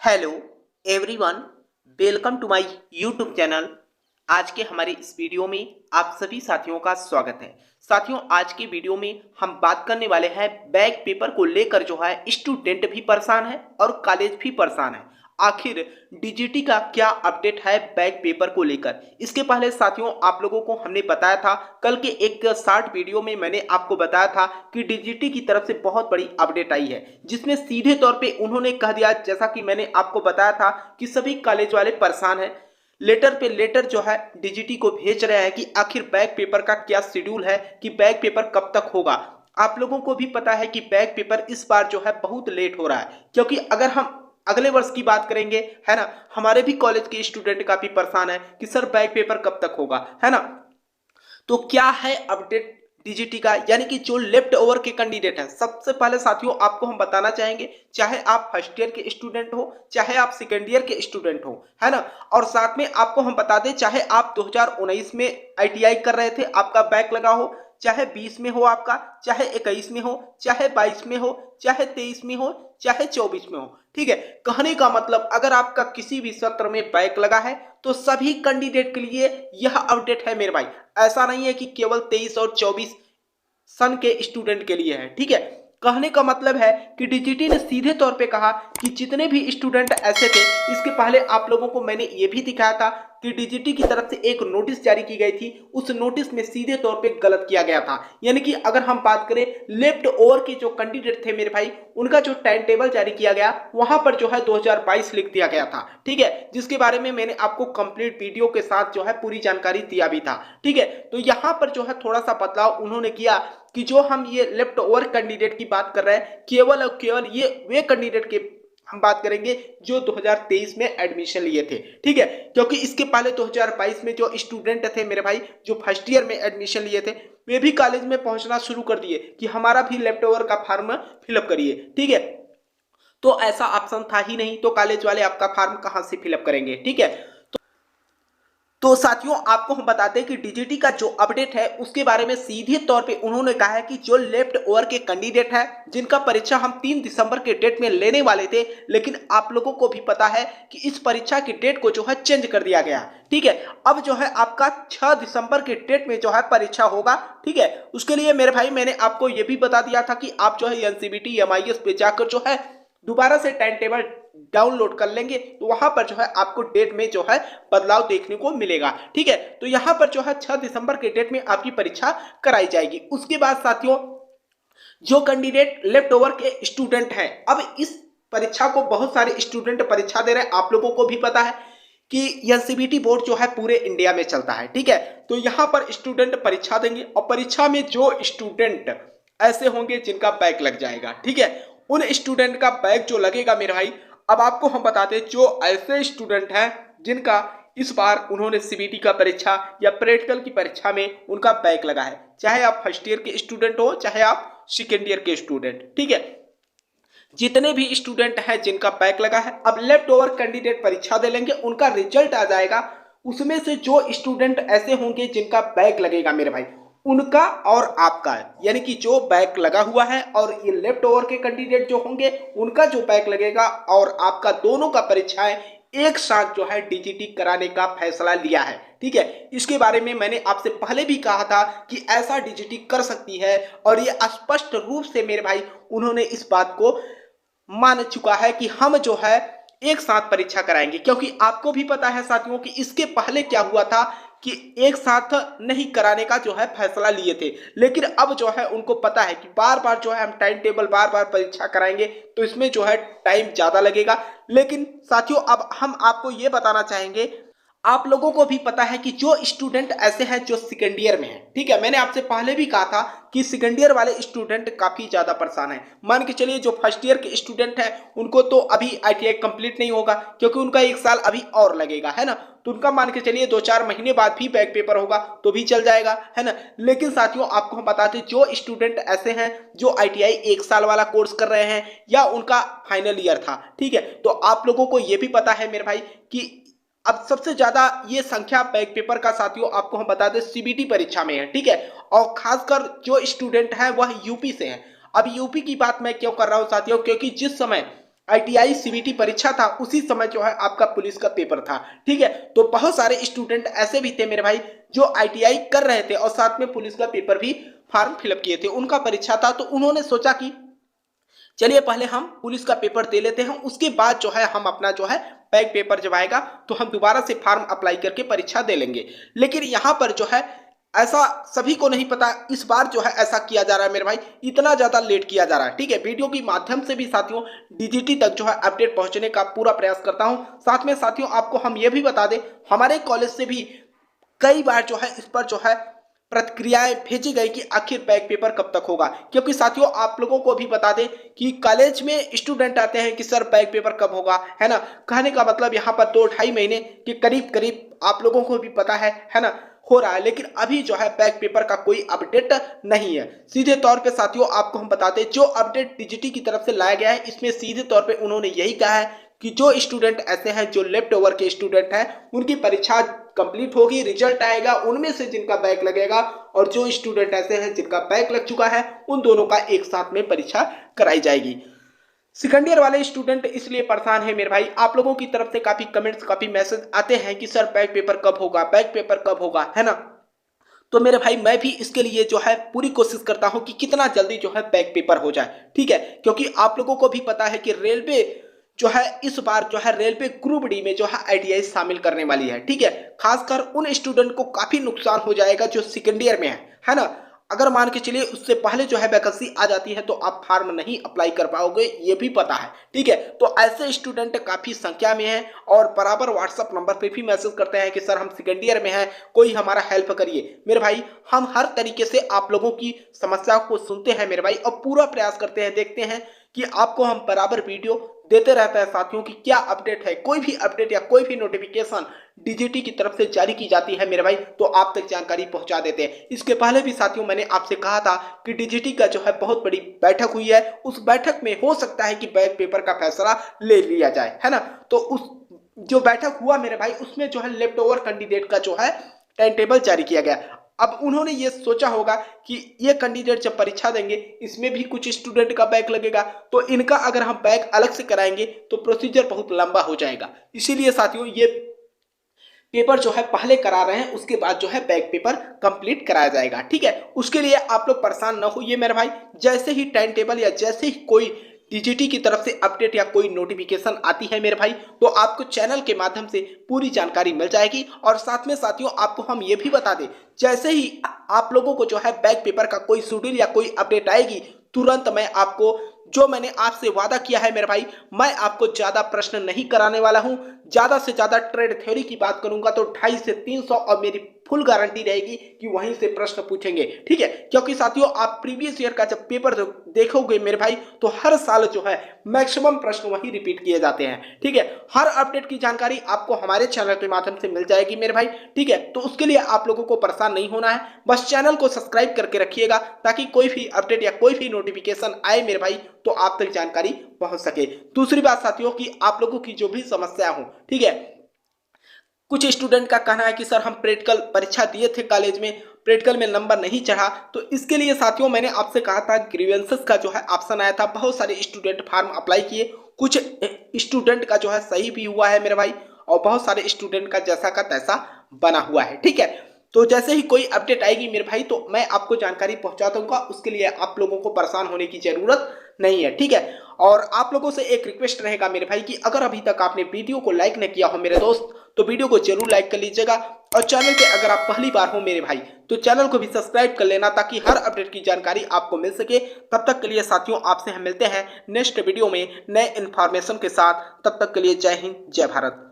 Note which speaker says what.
Speaker 1: Hello everyone, welcome to my YouTube channel. आज के हमारे इस वीडियो में आप सभी साथियों का स्वागत है। साथियों, आज के वीडियो में हम बात करने वाले हैं बैक पेपर को लेकर जो है स्टूडेंट भी परेशान है और कॉलेज भी परेशान है। आखिर डीजीटी का क्या अपडेट है बैक पेपर को लेकर। इसके पहले साथियों, आप लोगों को हमने बताया था, कल के एक शॉर्ट वीडियो में मैंने आपको बताया था कि डीजीटी की तरफ से बहुत बड़ी अपडेट आई है, जिसमें सीधे तौर पे उन्होंने कह दिया, जैसा कि मैंने आपको बताया था कि सभी कॉलेज वाले परेशान हैं। लेटर पे लेटर जो है डीजीटी को भेज रहे हैं कि आखिर बैक पेपर का क्या शेड्यूल है, कि बैक पेपर कब तक होगा। आप लोगों को भी पता है कि बैक पेपर इस बार जो है बहुत लेट हो रहा है, क्योंकि अगर हम अगले वर्ष की बात करेंगे, है ना, हमारे भी कॉलेज के स्टूडेंट काफी परेशान है कि सर बैक पेपर कब तक होगा, है ना। तो क्या है अपडेट डीजीटी का, यानी कि जो लेफ्ट ओवर के कैंडिडेट हैं। सबसे पहले साथियों आपको हम बताना चाहेंगे, चाहे आप फर्स्ट ईयर के स्टूडेंट हो, चाहे आप सेकेंड ईयर के स्टूडेंट हो, है ना, और साथ में आपको हम बता दें, चाहे आप 2019 में आईटीआई कर रहे थे, आपका बैक लगा हो, चाहे 20 में हो आपका, चाहे 21 में हो, चाहे 22 में हो, चाहे 23 में हो, चाहे 24 में हो, ठीक है। कहने का मतलब, अगर आपका किसी भी सत्र में बैक लगा है तो सभी कैंडिडेट के लिए यह अपडेट है मेरे भाई। ऐसा नहीं है कि केवल 23 और 24 सन के स्टूडेंट के लिए है, ठीक है। कहने का मतलब है कि डीजीटी ने सीधे तौर पे कहा कि जितने भी स्टूडेंट ऐसे थे, इसके पहले आप लोगों को मैंने ये भी दिखाया था कि डीजीटी की तरफ से एक नोटिस जारी की गई थी। उस नोटिस में सीधे तौर पे गलत किया गया था, यानी कि अगर हम बात करें लेफ्ट ओवर के जो कैंडिडेट थे मेरे भाई, उनका जो टाइम टेबल जारी किया गया वहां पर जो है 2022 लिख दिया गया था, ठीक है, जिसके बारे में मैंने आपको कंप्लीट वीडियो के साथ जो है पूरी जानकारी दिया भी था, ठीक है। तो यहां पर जो है थोड़ा सा बदलाव उन्होंने किया कि जो हम ये लेफ्ट ओवर कैंडिडेट की बात कर रहे हैं, केवल और केवल ये वे कैंडिडेट के हम बात करेंगे जो 2023 में एडमिशन लिए थे, ठीक है। क्योंकि इसके पहले 2022 में जो स्टूडेंट थे मेरे भाई, जो फर्स्ट ईयर में एडमिशन लिए थे, वे भी कॉलेज में पहुंचना शुरू कर दिए कि हमारा भी लेफ्ट ओवर का फॉर्म फिलअप करिए, ठीक है। तो ऐसा ऑप्शन था ही नहीं, तो कॉलेज वाले आपका फॉर्म कहां से फिलअप करेंगे, ठीक है। तो साथियों आपको हम बताते हैं कि डीजीटी का जो अपडेट है उसके बारे में सीधे तौर पे उन्होंने कहा है कि जो लेफ्ट ओवर के कैंडिडेट है, जिनका परीक्षा हम 3 दिसंबर के डेट में लेने वाले थे, लेकिन आप लोगों को भी पता है कि इस परीक्षा की डेट को जो है चेंज कर दिया गया, ठीक है। अब जो है आपका 6 दिसंबर के डेट में जो है परीक्षा होगा, ठीक है। उसके लिए मेरे भाई मैंने आपको यह भी बता दिया था कि आप जो है एनसीबीटी एमआईएस पे जाकर जो है दोबारा से टाइम टेबल डाउनलोड कर लेंगे, तो वहां पर जो है आपको डेट में जो है बदलाव देखने को मिलेगा, ठीक है। तो यहां पर जो है 6 दिसंबर के डेट में आपकी परीक्षा कराई जाएगी। उसके बाद साथियों, जो कैंडिडेट लेफ्ट ओवर के स्टूडेंट हैं, अब इस परीक्षा को बहुत सारे स्टूडेंट परीक्षा दे रहे हैं। आप लोगों को भी पता है कि एनसीबीटी बोर्ड जो है पूरे इंडिया में चलता है, ठीक है। तो यहां पर स्टूडेंट परीक्षा देंगे और परीक्षा में जो स्टूडेंट ऐसे होंगे जिनका बैक लग जाएगा, ठीक है, उन स्टूडेंट का बैक जो लगेगा मेरे भाई, अब आपको हम बताते हैं जो ऐसे स्टूडेंट हैं जिनका इस बार उन्होंने सीबीटी का परीक्षा या प्रैक्टिकल की परीक्षा में उनका बैक लगा है, चाहे आप फर्स्ट ईयर के स्टूडेंट हो, चाहे आप सेकेंड ईयर के स्टूडेंट, ठीक है, जितने भी स्टूडेंट हैं जिनका बैक लगा है, अब लेफ्ट ओवर कैंडिडेट परीक्षा दे लेंगे, उनका रिजल्ट आ जाएगा। उसमें से जो स्टूडेंट ऐसे होंगे जिनका बैक लगेगा मेरे भाई, उनका और आपका, यानी कि जो बैक लगा हुआ है और ये लेफ्ट ओवर के कैंडिडेट जो होंगे उनका जो बैक लगेगा, और आपका दोनों का परीक्षाएं एक साथ जो है डीजीटी कराने का फैसला लिया है, ठीक है। इसके बारे में मैंने आपसे पहले भी कहा था कि ऐसा डीजीटी कर सकती है, और ये स्पष्ट रूप से मेरे भाई उन्होंने इस बात को मान चुका है कि हम जो है एक साथ परीक्षा कराएंगे। क्योंकि आपको भी पता है साथियों कि इसके पहले क्या हुआ था कि एक साथ नहीं कराने का जो है फैसला लिए थे, लेकिन अब जो है उनको पता है कि बार बार जो है हम टाइम टेबल बार बार परीक्षा कराएंगे तो इसमें जो है टाइम ज्यादा लगेगा। लेकिन साथियों अब हम आपको ये बताना चाहेंगे, आप लोगों को भी पता है कि जो स्टूडेंट ऐसे हैं जो सेकेंड ईयर में है, ठीक है, मैंने आपसे पहले भी कहा था कि सेकेंड ईयर वाले स्टूडेंट काफी ज्यादा परेशान है। मान के चलिए जो फर्स्ट ईयर के स्टूडेंट हैं उनको तो अभी आईटीआई कंप्लीट नहीं होगा, क्योंकि उनका एक साल अभी और लगेगा, है ना। तो उनका मान के चलिए 2-4 महीने बाद भी बैक पेपर होगा तो भी चल जाएगा, है ना। लेकिन साथियों आपको हम बताते जो स्टूडेंट ऐसे हैं जो आईटीआई एक साल वाला कोर्स कर रहे हैं या उनका फाइनल ईयर था, ठीक है, तो आप लोगों को यह भी पता है मेरे भाई कि अब सबसे ज्यादा ये संख्या बैक पेपर का साथियों आपको हम बता दें सीबीटी परीक्षा में है, ठीक है। और खासकर जो स्टूडेंट है वह यूपी से है। अब यूपी की बात मैं क्यों कर रहा हूं साथियों, क्योंकि जिस समय ITI CBT परीक्षा था उसी समय जो है आपका पुलिस का पेपर था। ठीक है, तो बहुत सारे स्टूडेंट ऐसे भी थे मेरे भाई जो ITI कर रहे थे और साथ में पुलिस का पेपर भी फॉर्म फिलअप किए थे, उनका परीक्षा था। तो उन्होंने सोचा कि चलिए पहले हम पुलिस का पेपर दे लेते हैं, उसके बाद जो है हम अपना जो है बैक पेपर जब आएगा तो हम दोबारा से फॉर्म अप्लाई करके परीक्षा दे लेंगे। लेकिन यहाँ पर जो है ऐसा सभी को नहीं पता, इस बार जो है ऐसा किया जा रहा है मेरे भाई, इतना ज्यादा लेट किया जा रहा है। ठीक है, वीडियो के माध्यम से भी साथियों DGT तक जो है अपडेट पहुंचने का पूरा प्रयास करता हूं। साथ में साथियों आपको हम ये भी बता दें, हमारे कॉलेज से भी कई बार जो है इस पर जो है प्रतिक्रियाएं भेजी गई कि आखिर बैक पेपर कब तक होगा। क्योंकि साथियों आप लोगों को भी बता दें कि कॉलेज में स्टूडेंट आते हैं कि सर बैक पेपर कब होगा, है ना। कहने का मतलब यहाँ पर 2-2.5 महीने के करीब करीब आप लोगों को भी पता है ना, हो रहा है। लेकिन अभी जो है बैक पेपर का कोई अपडेट नहीं है। सीधे तौर पे साथियों आपको हम बताते हैं, जो अपडेट DGT की तरफ से लाया गया है इसमें सीधे तौर पे उन्होंने यही कहा है कि जो स्टूडेंट ऐसे हैं जो लेफ्ट ओवर के स्टूडेंट हैं उनकी परीक्षा कंप्लीट होगी, रिजल्ट आएगा, उनमें से जिनका बैक लगेगा और जो स्टूडेंट ऐसे हैं जिनका बैक लग चुका है उन दोनों का एक साथ में परीक्षा कराई जाएगी। सेकंड ईयर वाले स्टूडेंट इसलिए परेशान है मेरे भाई, आप लोगों की तरफ से काफी कमेंट्स काफी मैसेज आते हैं कि सर बैक पेपर कब होगा, बैक पेपर कब होगा, है ना। तो मेरे भाई मैं भी इसके लिए जो है पूरी कोशिश करता हूं कि कितना जल्दी जो है बैक पेपर हो जाए। ठीक है, क्योंकि आप लोगों को भी पता है कि रेलवे जो है इस बार जो है रेलवे ग्रुप डी में जो है ITI शामिल करने वाली है। ठीक है, खासकर उन स्टूडेंट को काफी नुकसान हो जाएगा जो सेकेंड ईयर में है ना। अगर मान के चलिए उससे पहले जो है वैकेंसी आ जाती है तो आप फॉर्म नहीं अप्लाई कर पाओगे, ये भी पता है। ठीक है, तो ऐसे स्टूडेंट काफी संख्या में हैं और बराबर व्हाट्सएप नंबर पे भी मैसेज करते हैं कि सर हम सेकेंड ईयर में हैं, कोई हमारा हेल्प करिए। मेरे भाई हम हर तरीके से आप लोगों की समस्याओं को सुनते हैं मेरे भाई और पूरा प्रयास करते हैं, देखते हैं कि आपको हम बराबर वीडियो देते रहता है साथियों की क्या अपडेट है। कोई भी अपडेट या कोई भी नोटिफिकेशन DGT की तरफ से जारी की जाती है मेरे भाई तो आप तक जानकारी पहुंचा देते हैं। इसके पहले भी साथियों मैंने आपसे कहा था कि DGT का जो है बहुत बड़ी बैठक हुई है, उस बैठक में हो सकता है कि बैक पेपर का फैसला ले लिया जाए, है ना। तो उस जो बैठक हुआ मेरे भाई उसमें जो है लेफ्ट ओवर कैंडिडेट का जो है टाइम टेबल जारी किया गया। अब उन्होंने ये सोचा होगा कि ये कैंडिडेट जब परीक्षा देंगे इसमें भी कुछ स्टूडेंट का बैक लगेगा, तो इनका अगर हम बैक अलग से कराएंगे तो प्रोसीजर बहुत लंबा हो जाएगा। इसीलिए साथियों ये पेपर जो है पहले करा रहे हैं, उसके बाद जो है बैक पेपर कंप्लीट कराया जाएगा। ठीक है, उसके लिए आप लोग परेशान न होइए मेरे भाई, जैसे ही टाइम टेबल या जैसे ही कोई DGT की तरफ से अपडेट या कोई नोटिफिकेशन आती है मेरे भाई तो आपको चैनल के माध्यम से पूरी जानकारी मिल जाएगी। और साथ में साथियों आपको हम ये भी बता दें, जैसे ही आप लोगों को जो है बैक पेपर का कोई शेड्यूल या कोई अपडेट आएगी तुरंत मैं आपको, जो मैंने आपसे वादा किया है मेरे भाई, मैं आपको ज्यादा प्रश्न नहीं कराने वाला हूं। ज्यादा से ज्यादा ट्रेड थ्योरी की बात करूंगा तो 250 से 300 और मेरी फुल गारंटी रहेगी कि वहीं से प्रश्न पूछेंगे। ठीक है, क्योंकि साथियों आप प्रीवियस ईयर का जब पेपर देखोगे मेरे भाई तो हर साल जो है मैक्सिमम प्रश्न वहीं रिपीट किए जाते हैं। ठीक है, हर अपडेट की जानकारी आपको हमारे चैनल के माध्यम से मिल जाएगी मेरे भाई। ठीक है, तो उसके लिए आप लोगों को परेशान नहीं होना है, बस चैनल को सब्सक्राइब करके रखिएगा ताकि कोई भी अपडेट या कोई भी नोटिफिकेशन आए मेरे भाई तो आप तक जानकारी पहुंच सके। दूसरी बात साथियों की आप लोगों की जो भी समस्या हो, ठीक है, कुछ स्टूडेंट का कहना है कि सर हम प्रैक्टिकल परीक्षा दिए थे कॉलेज में, प्रैक्टिकल में नंबर नहीं चढ़ा, तो इसके लिए साथियों मैंने आपसे कहा था ग्रीवेंसेस का जो है ऑप्शन आया था, बहुत सारे स्टूडेंट फॉर्म अप्लाई किए, कुछ स्टूडेंट का जो है सही भी हुआ है मेरे भाई और बहुत सारे स्टूडेंट का जैसा का तैसा बना हुआ है। ठीक है, तो जैसे ही कोई अपडेट आएगी मेरे भाई तो मैं आपको जानकारी पहुंचा दूंगा, उसके लिए आप लोगों को परेशान होने की जरूरत नहीं है। ठीक है, और आप लोगों से एक रिक्वेस्ट रहेगा मेरे भाई कि अगर अभी तक आपने वीडियो को लाइक नहीं किया हो मेरे दोस्त तो वीडियो को जरूर लाइक कर लीजिएगा और चैनल पे अगर आप पहली बार हो मेरे भाई तो चैनल को भी सब्सक्राइब कर लेना ताकि हर अपडेट की जानकारी आपको मिल सके। तब तक के लिए साथियों आपसे हम मिलते हैं नेक्स्ट वीडियो में नए इन्फॉर्मेशन के साथ, तब तक के लिए जय हिंद जय भारत।